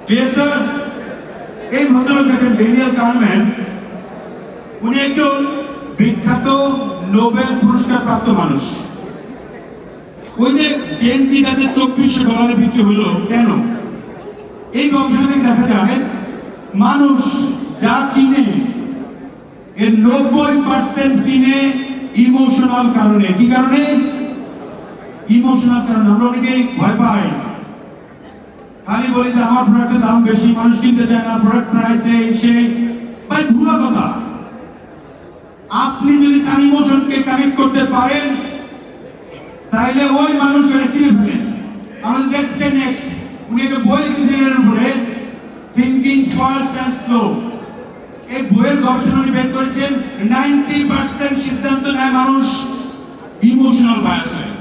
Clear sir? এই ভদ্রলোক দেখেন ড্যানিয়েল কাহনেম্যান, উনি একজন বিখ্যাত নোবেল পুরস্কার প্রাপ্ত মানুষ। ওই যে গেঞ্জিটাতে $2400 বিক্রি হলো কেন? এই গবেষণা থেকে দেখা যায় মানুষ যা কিনে এর 90% কিনে ইমোশনাল কারণে। কি কারণে? ইমোশনাল কারণে। আমরা অনেকেই ভয় পাই, খালি বলি যে আমার প্রোডাক্টের দাম বেশি, মানুষ কিনতে চায় না, প্রোডাক্ট প্রাইস এই সেই। ভাই ভুয়া কথা। আপনি যদি তার ইমোশনকে কানেক্ট করতে পারেন তাহলে ওই মানুষ এটা কিনে ফেলেন। আমাদের দেখছেন নেক্সট, উনি একটা বই লিখেছেন এর উপরে, থিঙ্কিং ফাস্ট অ্যান্ড স্লো। এই বইয়ের গবেষণা উনি বের করেছেন 90% সিদ্ধান্ত নেয় মানুষ ইমোশনাল বায়াস হয়।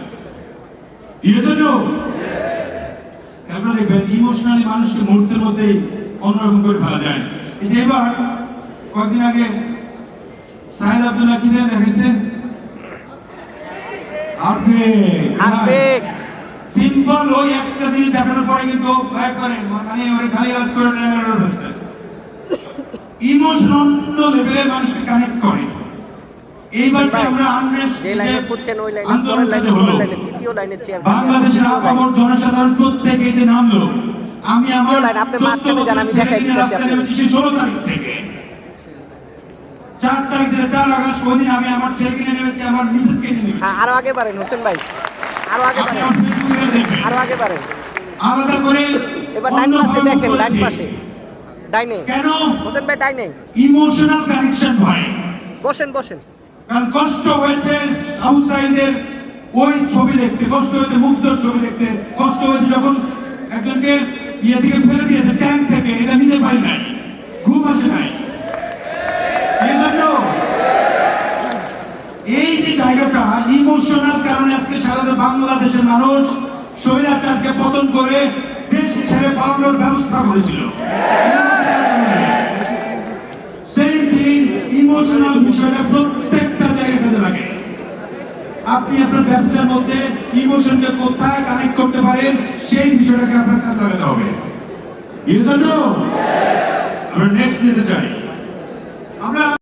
আপনারা দেখবেন ইমোশনালি মানুষকে মুহূর্তের মধ্যেই অন্যরকম করে ফেলা যায়। এই যে এবার কয়েকদিন আগে সাহেদ আব্দুল্লাহ কি দেখেছে, সিম্পল ওই একটা জিনিস দেখানোর পরে কিন্তু একবারে মানে ওরে খালি রাজ করে ফেলছে। ইমোশন অন্য লেভেলের মানুষকে কানেক্ট করে। এইবার আমরা বাংলাদেশের আপামর জনসাধারণ প্রত্যেকে যে নামলো, আমি আমার 16 তারিখ থেকে 4 তারিখ থেকে 4 আগস্ট ওই দিন আমি আমার ছেলেকে নিয়ে নেমেছি, আমার মিসেসকে নিয়ে নেমেছি। আরো আগে পারেন হোসেন ভাই, আরো আগে পারেন, আরো আগে পারেন। আলাদা করে এবার ডাইন পাশে দেখেন, ডাইন পাশে, ডাইনে। কেন? হোসেন ভাই ডাইনে। ইমোশনাল কানেকশন হয়। বসেন বসেন। কারণ কষ্ট হয়েছে আউটসাইডের ওই ছবি দেখতে, কষ্ট হয়েছে মুগ্ধর ছবি দেখতে, কষ্ট হয়েছে যখন একজনকে ইয়ে থেকে ফেলে দিয়েছে ট্যাঙ্ক থেকে, এটা নিতে পারি নাই, ঘুম আসে নাই। এই যে জায়গাটা ইমোশনাল কারণে আজকে সারা বাংলাদেশের মানুষ স্বৈরাচারকে পতন করে দেশ ছেড়ে পালানোর ব্যবস্থা করেছিল। সেম থিং, ইমোশনাল বিষয়টা প্রত্যেকটা জায়গায় কাজে লাগে। আপনি আপনার ব্যবসার মধ্যে ইমোশনকে কোথায় কানেক্ট করতে পারেন সেই বিষয়টাকে আপনার কাজে লাগাতে হবে। এই জন্য আমরা নেক্সট যেতে চাই। আমরা